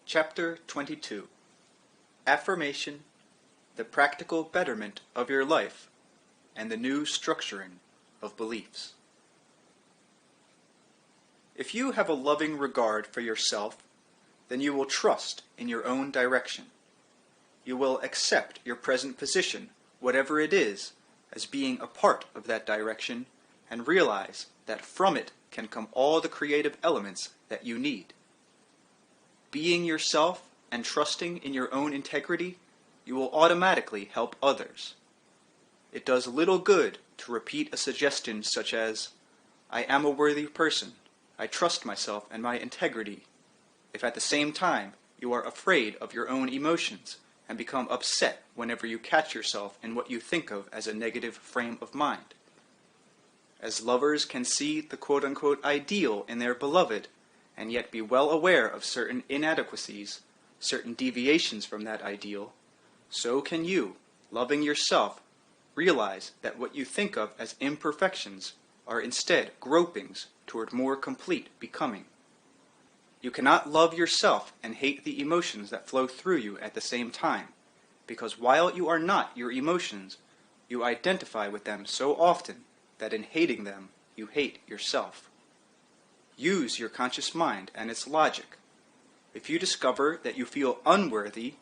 Chapter 22 Affirmation, the Practical Betterment of Your Life, and the New Structuring of Beliefs. If you have a loving regard for yourself, then you will trust in your own direction. You will accept your present position, whatever it is, as being a part of that direction, and realize that from it can come all the creative elements that you need. Being yourself and trusting in your own integrity, you will automatically help others. It does little good to repeat a suggestion such as, "I am a worthy person, I trust myself and my integrity," if at the same time you are afraid of your own emotions and become upset whenever you catch yourself in what you think of as a negative frame of mind. As lovers can see the quote-unquote ideal in their beloved, and yet be well aware of certain inadequacies, certain deviations from that ideal, so can you, loving yourself, realize that what you think of as imperfections are instead gropings toward more complete becoming. You cannot love yourself and hate the emotions that flow through you at the same time, because while you are not your emotions, you identify with them so often that in hating them, you hate yourself. Use your conscious mind and its logic. If you discover that you feel unworthy,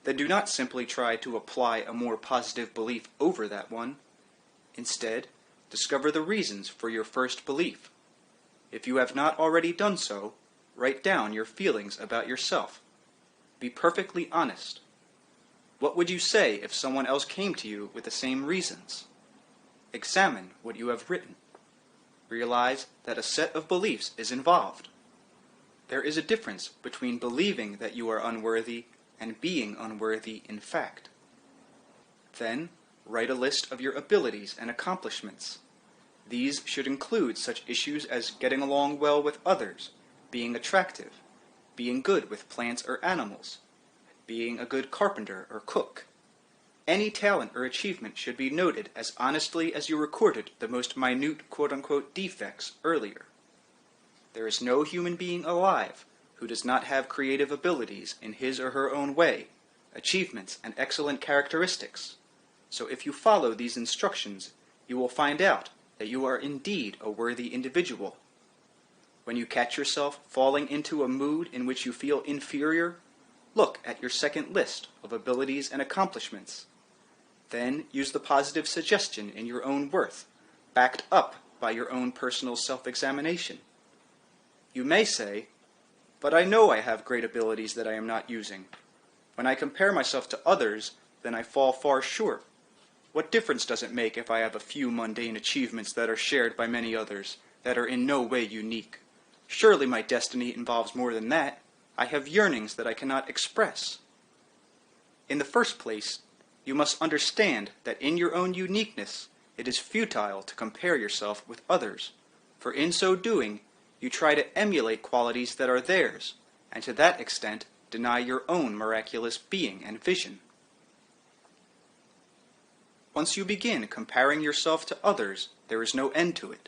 then do not simply try to apply a more positive belief over that one. Instead, discover the reasons for your first belief. If you have not already done so, write down your feelings about yourself. Be perfectly honest. What would you say if someone else came to you with the same reasons? Examine what you have written. Realize that a set of beliefs is involved. There is a difference between believing that you are unworthy and being unworthy in fact. Then, write a list of your abilities and accomplishments. These should include such issues as getting along well with others, being attractive, being good with plants or animals, being a good carpenter or cook. Any talent or achievement should be noted as honestly as you recorded the most minute quote-unquote defects earlier. There is no human being alive who does not have creative abilities in his or her own way, achievements and excellent characteristics. So if you follow these instructions, you will find out that you are indeed a worthy individual. When you catch yourself falling into a mood in which you feel inferior, look at your second list of abilities and accomplishments. Then use the positive suggestion in your own worth, backed up by your own personal self-examination. You may say, "But I know I have great abilities that I am not using. When I compare myself to others, then I fall far short. What difference does it make if I have a few mundane achievements that are shared by many others, that are in no way unique? Surely my destiny involves more than that. I have yearnings that I cannot express." In the first place, you must understand that in your own uniqueness, it is futile to compare yourself with others, for in so doing, you try to emulate qualities that are theirs, and to that extent deny your own miraculous being and vision. Once you begin comparing yourself to others, there is no end to it.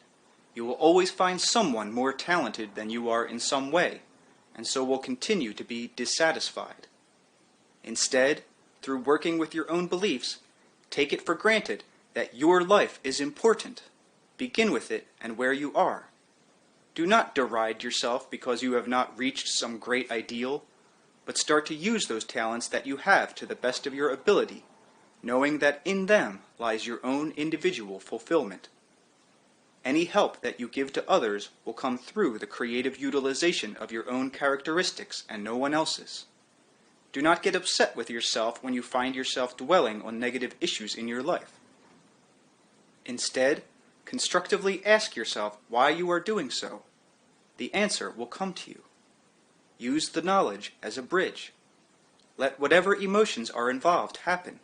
You will always find someone more talented than you are in some way, and so will continue to be dissatisfied. Instead, through working with your own beliefs, take it for granted that your life is important. Begin with it and where you are. Do not deride yourself because you have not reached some great ideal, but start to use those talents that you have to the best of your ability, knowing that in them lies your own individual fulfillment. Any help that you give to others will come through the creative utilization of your own characteristics and no one else's. Do not get upset with yourself when you find yourself dwelling on negative issues in your life. Instead, constructively ask yourself why you are doing so. The answer will come to you. Use the knowledge as a bridge. Let whatever emotions are involved happen.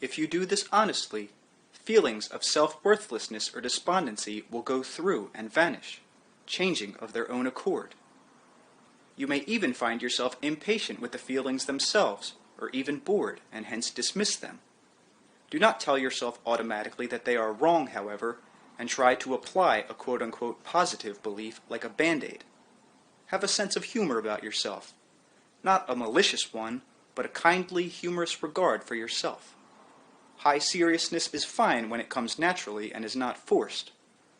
If you do this honestly, feelings of self-worthlessness or despondency will go through and vanish, changing of their own accord. You may even find yourself impatient with the feelings themselves, or even bored, and hence dismiss them. Do not tell yourself automatically that they are wrong, however, and try to apply a quote-unquote positive belief like a band-aid. Have a sense of humor about yourself. not a malicious one, but a kindly, humorous regard for yourself. High seriousness is fine when it comes naturally and is not forced,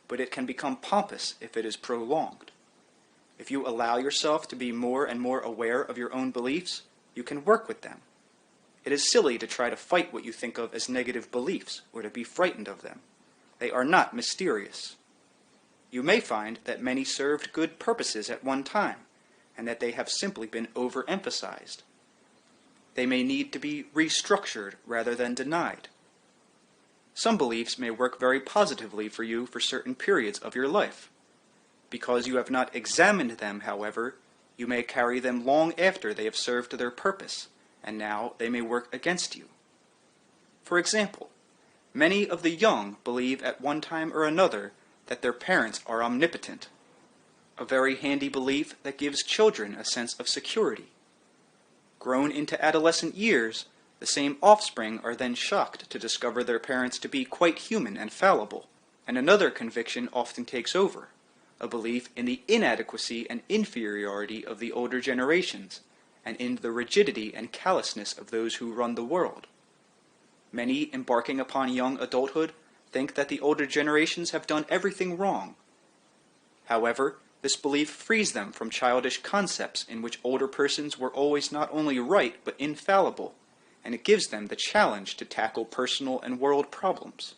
but it can become pompous if it is prolonged. If you allow yourself to be more and more aware of your own beliefs, you can work with them. It is silly to try to fight what you think of as negative beliefs or to be frightened of them. They are not mysterious. You may find that many served good purposes at one time, and that they have simply been overemphasized. They may need to be restructured rather than denied. Some beliefs may work very positively for you for certain periods of your life. Because you have not examined them, however, you may carry them long after they have served their purpose, and now they may work against you. For example, many of the young believe at one time or another that their parents are omnipotent, a very handy belief that gives children a sense of security. Grown into adolescent years, the same offspring are then shocked to discover their parents to be quite human and fallible, and another conviction often takes over, a belief in the inadequacy and inferiority of the older generations, and in the rigidity and callousness of those who run the world. Many embarking upon young adulthood think that the older generations have done everything wrong. However, this belief frees them from childish concepts in which older persons were always not only right but infallible, and it gives them the challenge to tackle personal and world problems.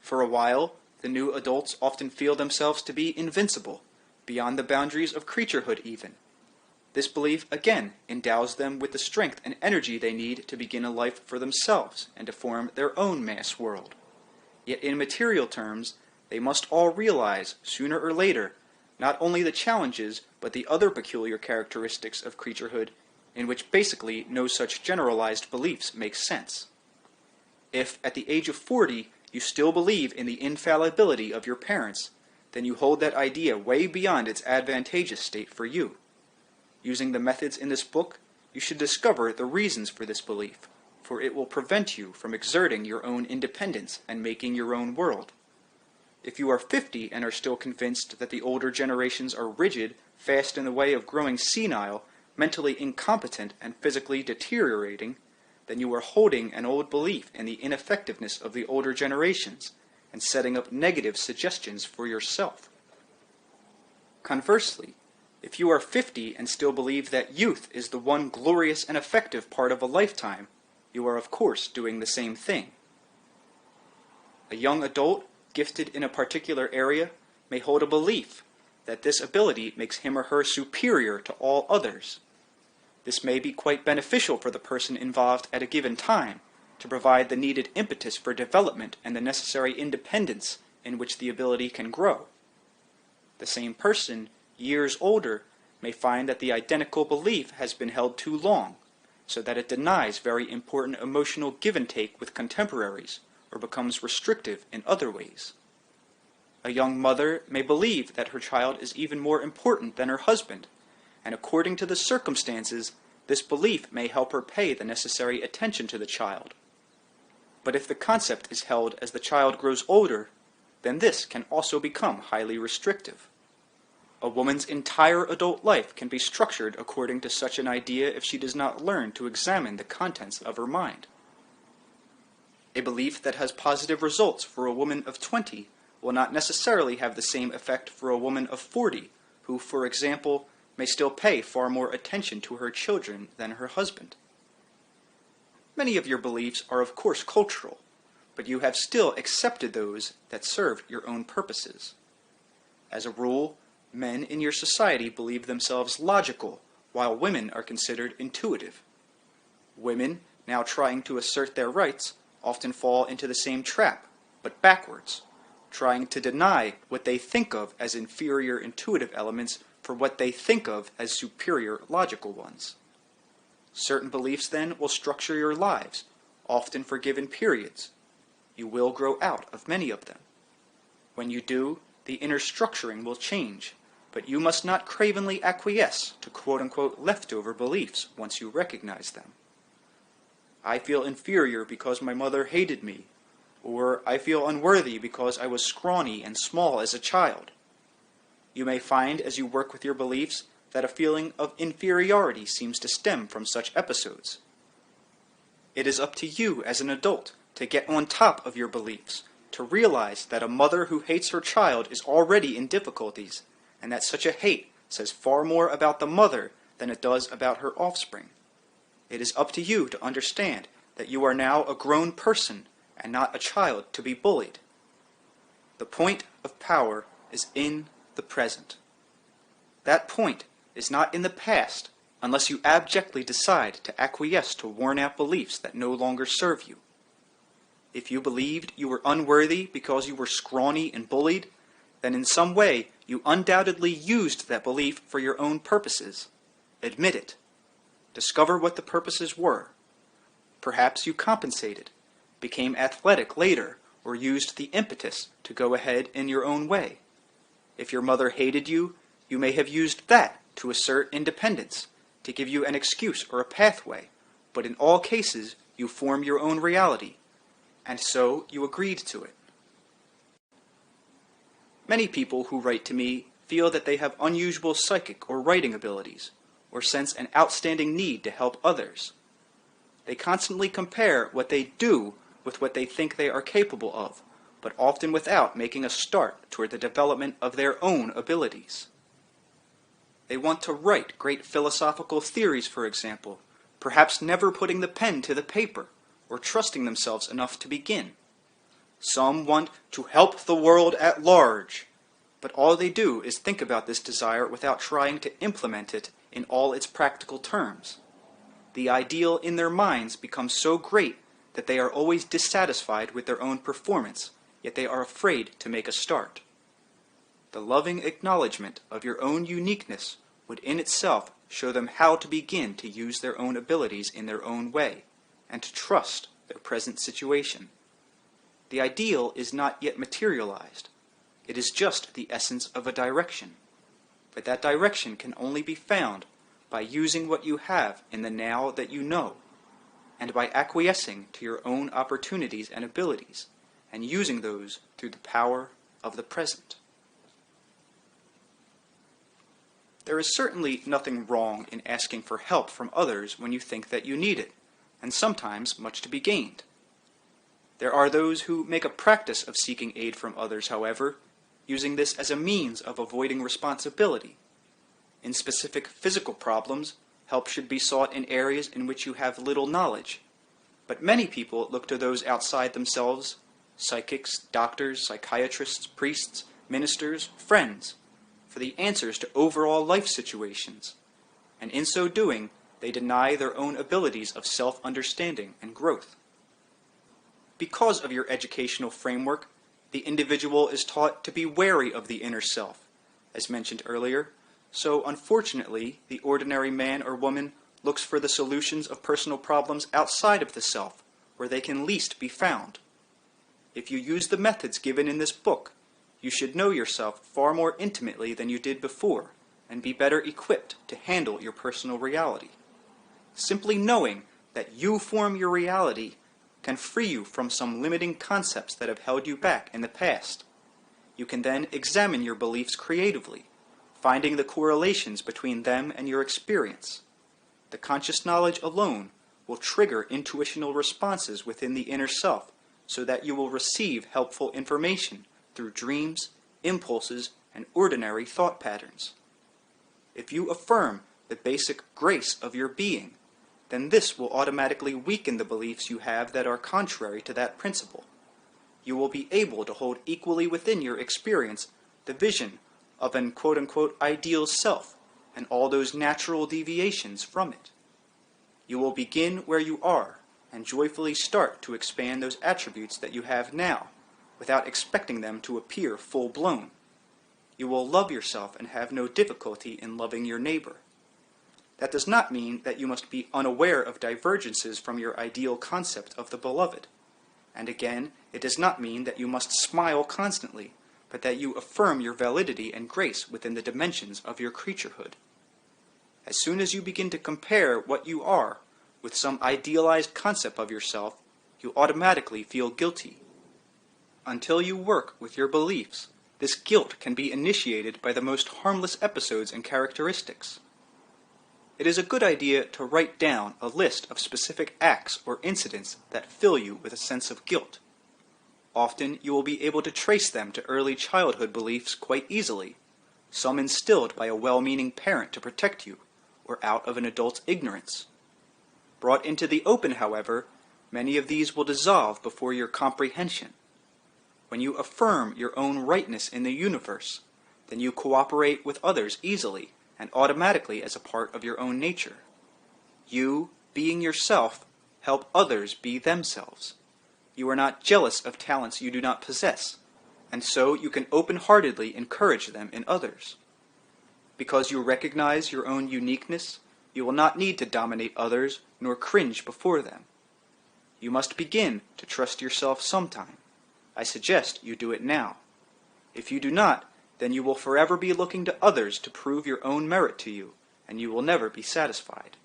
For a while, the new adults often feel themselves to be invincible, beyond the boundaries of creaturehood even. This belief again endows them with the strength and energy they need to begin a life for themselves and to form their own mass world. Yet in material terms, they must all realize, sooner or later, not only the challenges, but the other peculiar characteristics of creaturehood, in which basically no such generalized beliefs make sense. If, at the age of 40, you still believe in the infallibility of your parents, then you hold that idea way beyond its advantageous state for you. Using the methods in this book, you should discover the reasons for this belief, for it will prevent you from exerting your own independence and making your own world. If you are 50 and are still convinced that the older generations are rigid, fast in the way of growing senile, mentally incompetent, and physically deteriorating, then you are holding an old belief in the ineffectiveness of the older generations and setting up negative suggestions for yourself. Conversely, if you are 50 and still believe that youth is the one glorious and effective part of a lifetime, you are of course doing the same thing. A young adult, gifted in a particular area, may hold a belief that this ability makes him or her superior to all others. This may be quite beneficial for the person involved at a given time, to provide the needed impetus for development and the necessary independence in which the ability can grow. The same person, years older, may find that the identical belief has been held too long, so that it denies very important emotional give and take with contemporaries, or becomes restrictive in other ways. A young mother may believe that her child is even more important than her husband, and according to the circumstances, this belief may help her pay the necessary attention to the child. But if the concept is held as the child grows older, then this can also become highly restrictive. A woman's entire adult life can be structured according to such an idea if she does not learn to examine the contents of her mind. A belief that has positive results for a woman of 20 will not necessarily have the same effect for a woman of 40, who, for example, may still pay far more attention to her children than her husband. Many of your beliefs are of course cultural, but you have still accepted those that serve your own purposes. As a rule, men in your society believe themselves logical, while women are considered intuitive. Women, now trying to assert their rights, often fall into the same trap, but backwards, trying to deny what they think of as inferior intuitive elements for what they think of as superior logical ones. Certain beliefs then will structure your lives, often for given periods. You will grow out of many of them. When you do, the inner structuring will change, but you must not cravenly acquiesce to quote-unquote leftover beliefs once you recognize them. I feel inferior because my mother hated me, or I feel unworthy because I was scrawny and small as a child. You may find as you work with your beliefs that a feeling of inferiority seems to stem from such episodes. It is up to you as an adult to get on top of your beliefs, to realize that a mother who hates her child is already in difficulties, and that such a hate says far more about the mother than it does about her offspring. It is up to you to understand that you are now a grown person and not a child to be bullied. The point of power is in the present. That point is not in the past unless you abjectly decide to acquiesce to worn-out beliefs that no longer serve you. If you believed you were unworthy because you were scrawny and bullied, then in some way you undoubtedly used that belief for your own purposes. Admit it. Discover what the purposes were. Perhaps you compensated, became athletic later, or used the impetus to go ahead in your own way. If your mother hated you, you may have used that to assert independence, to give you an excuse or a pathway, but in all cases you form your own reality, and so you agreed to it. Many people who write to me feel that they have unusual psychic or writing abilities, or sense an outstanding need to help others. They constantly compare what they do with what they think they are capable of, but often without making a start toward the development of their own abilities. They want to write great philosophical theories, for example, perhaps never putting the pen to the paper, or trusting themselves enough to begin. Some want to help the world at large, but all they do is think about this desire without trying to implement it in all its practical terms. The ideal in their minds becomes so great that they are always dissatisfied with their own performance, yet they are afraid to make a start. The loving acknowledgement of your own uniqueness would in itself show them how to begin to use their own abilities in their own way, and to trust their present situation. The ideal is not yet materialized. It is just the essence of a direction. But that direction can only be found by using what you have in the now that you know, and by acquiescing to your own opportunities and abilities, and using those through the power of the present. There is certainly nothing wrong in asking for help from others when you think that you need it, and sometimes much to be gained. There are those who make a practice of seeking aid from others, however, using this as a means of avoiding responsibility. In specific physical problems, help should be sought in areas in which you have little knowledge. But many people look to those outside themselves, psychics, doctors, psychiatrists, priests, ministers, friends, for the answers to overall life situations, and in so doing, they deny their own abilities of self-understanding and growth. Because of your educational framework, the individual is taught to be wary of the inner self, as mentioned earlier, so unfortunately, the ordinary man or woman looks for the solutions of personal problems outside of the self, where they can least be found. If you use the methods given in this book, you should know yourself far more intimately than you did before, and be better equipped to handle your personal reality. Simply knowing that you form your reality can free you from some limiting concepts that have held you back in the past. You can then examine your beliefs creatively, finding the correlations between them and your experience. The conscious knowledge alone will trigger intuitional responses within the inner self, so that you will receive helpful information through dreams, impulses, and ordinary thought patterns. If you affirm the basic grace of your being, then this will automatically weaken the beliefs you have that are contrary to that principle. You will be able to hold equally within your experience the vision of an quote-unquote ideal self and all those natural deviations from it. You will begin where you are and joyfully start to expand those attributes that you have now, without expecting them to appear full-blown. You will love yourself and have no difficulty in loving your neighbor. That does not mean that you must be unaware of divergences from your ideal concept of the beloved. And again, it does not mean that you must smile constantly, but that you affirm your validity and grace within the dimensions of your creaturehood. As soon as you begin to compare what you are with some idealized concept of yourself, you automatically feel guilty. Until you work with your beliefs, this guilt can be initiated by the most harmless episodes and characteristics. it is a good idea to write down a list of specific acts or incidents that fill you with a sense of guilt. Often you will be able to trace them to early childhood beliefs quite easily, some instilled by a well-meaning parent to protect you, or out of an adult's ignorance. Brought into the open, however, many of these will dissolve before your comprehension. When you affirm your own rightness in the universe, then you cooperate with others easily and automatically as a part of your own nature. You, being yourself, help others be themselves. You are not jealous of talents you do not possess, and so you can open-heartedly encourage them in others. Because you recognize your own uniqueness, you will not need to dominate others nor cringe before them. You must begin to trust yourself sometime. I suggest you do it now. If you do not, then you will forever be looking to others to prove your own merit to you, and you will never be satisfied.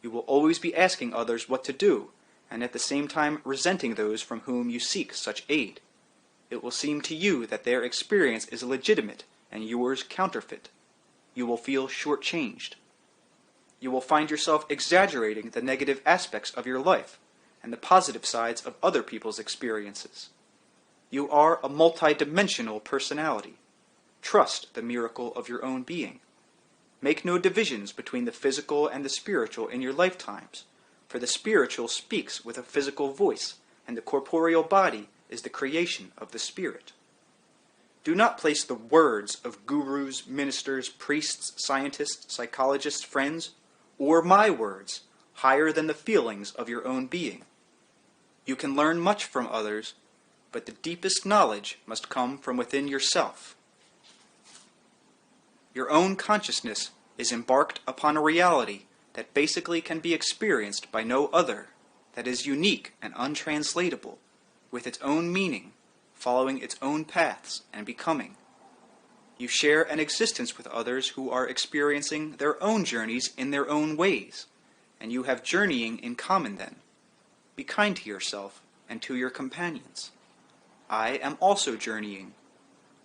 You will always be asking others what to do, and at the same time resenting those from whom you seek such aid. It will seem to you that their experience is legitimate and yours counterfeit. You will feel shortchanged. You will find yourself exaggerating the negative aspects of your life and the positive sides of other people's experiences. You are a multidimensional personality. Trust the miracle of your own being. Make no divisions between the physical and the spiritual in your lifetimes, for the spiritual speaks with a physical voice, and the corporeal body is the creation of the spirit. Do not place the words of gurus, ministers, priests, scientists, psychologists, friends, or my words higher than the feelings of your own being. You can learn much from others, but the deepest knowledge must come from within yourself. Your own consciousness is embarked upon a reality that basically can be experienced by no other, that is unique and untranslatable, with its own meaning, following its own paths and becoming. You share an existence with others who are experiencing their own journeys in their own ways, and you have journeying in common then. Be kind to yourself and to your companions. I am also journeying.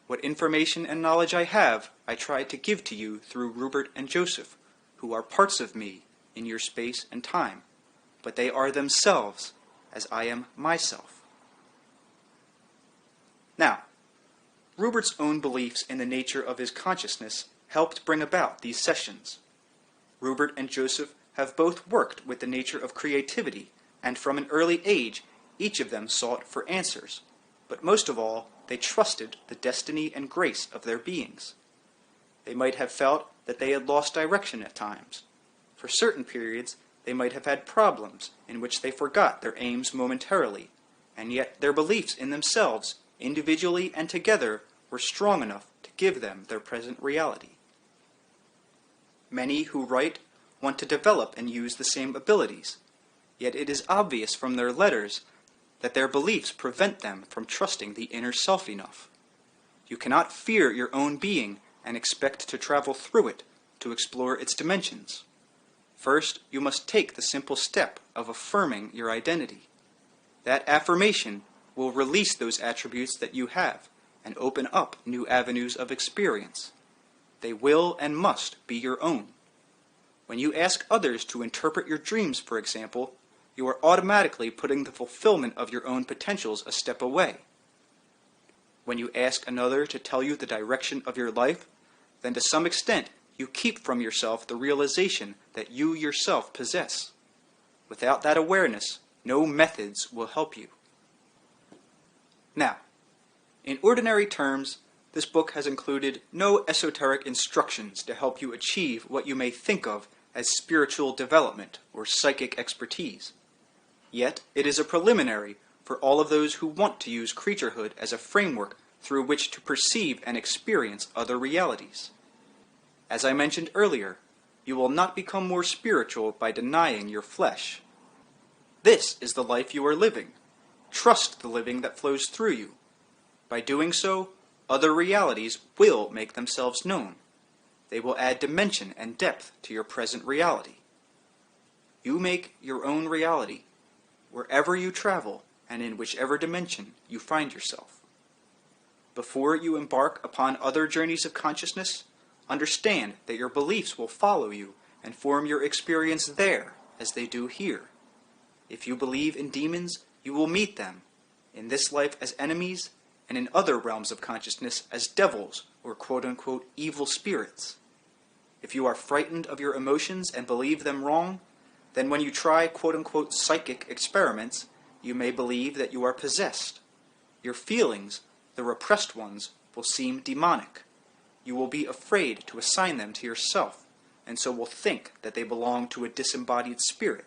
What information and knowledge I have, I try to give to you through Rupert and Joseph, who are parts of me in your space and time, but they are themselves as I am myself. Now, Rupert's own beliefs in the nature of his consciousness helped bring about these sessions. Rupert and Joseph have both worked with the nature of creativity, and from an early age, each of them sought for answers, but most of all, they trusted the destiny and grace of their beings. They might have felt that they had lost direction at times. For certain periods, they might have had problems in which they forgot their aims momentarily, and yet their beliefs in themselves, individually and together, were strong enough to give them their present reality. Many who write want to develop and use the same abilities, yet it is obvious from their letters that their beliefs prevent them from trusting the inner self enough. You cannot fear your own being and expect to travel through it to explore its dimensions. First, you must take the simple step of affirming your identity. That affirmation will release those attributes that you have and open up new avenues of experience. They will and must be your own. When you ask others to interpret your dreams, for example, you are automatically putting the fulfillment of your own potentials a step away. When you ask another to tell you the direction of your life, then to some extent you keep from yourself the realization that you yourself possess. Without that awareness, no methods will help you. Now, in ordinary terms, this book has included no esoteric instructions to help you achieve what you may think of as spiritual development or psychic expertise. Yet, it is a preliminary for all of those who want to use creaturehood as a framework through which to perceive and experience other realities. As I mentioned earlier, you will not become more spiritual by denying your flesh. This is the life you are living. Trust the living that flows through you. By doing so, other realities will make themselves known. They will add dimension and depth to your present reality. You make your own reality, wherever you travel and in whichever dimension you find yourself. Before you embark upon other journeys of consciousness, understand that your beliefs will follow you and form your experience there as they do here. If you believe in demons, you will meet them, in this life as enemies, and in other realms of consciousness as devils or quote-unquote evil spirits. If you are frightened of your emotions and believe them wrong, then when you try quote-unquote psychic experiments, you may believe that you are possessed. Your feelings, the repressed ones, will seem demonic. You will be afraid to assign them to yourself, and so will think that they belong to a disembodied spirit.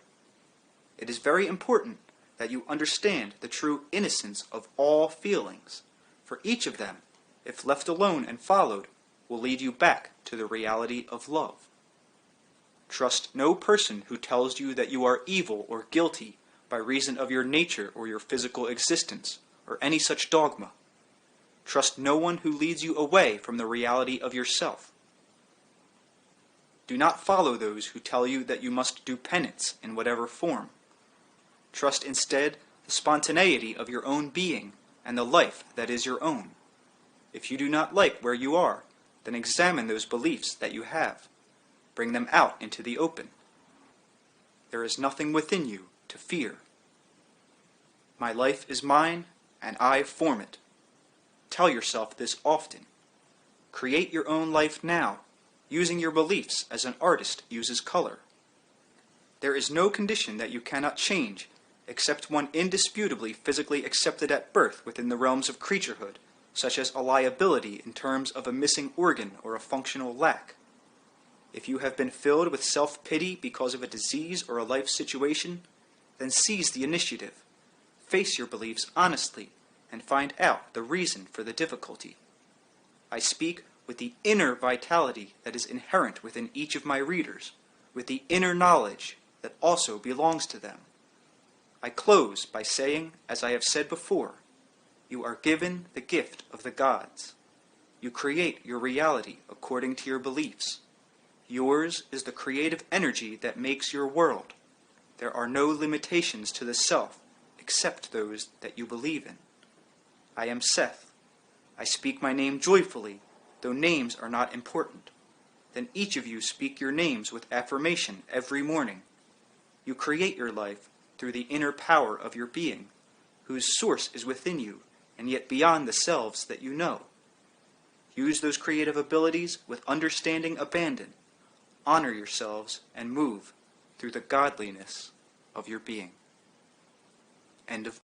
It is very important that you understand the true innocence of all feelings, for each of them, if left alone and followed, will lead you back to the reality of love. Trust no person who tells you that you are evil or guilty by reason of your nature or your physical existence, or any such dogma. Trust no one who leads you away from the reality of yourself. Do not follow those who tell you that you must do penance in whatever form. Trust instead the spontaneity of your own being and the life that is your own. If you do not like where you are, then examine those beliefs that you have. Bring them out into the open. There is nothing within you to fear. My life is mine, and I form it. Tell yourself this often. Create your own life now, using your beliefs as an artist uses color. There is no condition that you cannot change, except one indisputably physically accepted at birth within the realms of creaturehood, such as a liability in terms of a missing organ or a functional lack. If you have been filled with self-pity because of a disease or a life situation, then seize the initiative. Face your beliefs honestly and find out the reason for the difficulty. I speak with the inner vitality that is inherent within each of my readers, with the inner knowledge that also belongs to them. I close by saying, as I have said before, you are given the gift of the gods. You create your reality according to your beliefs. Yours is the creative energy that makes your world. There are no limitations to the self except those that you believe in. I am Seth. I speak my name joyfully, though names are not important. Then each of you speak your names with affirmation every morning. You create your life through the inner power of your being, whose source is within you, and yet beyond the selves that you know. Use those creative abilities with understanding abandon. Honor yourselves and move through the godliness of your being. End of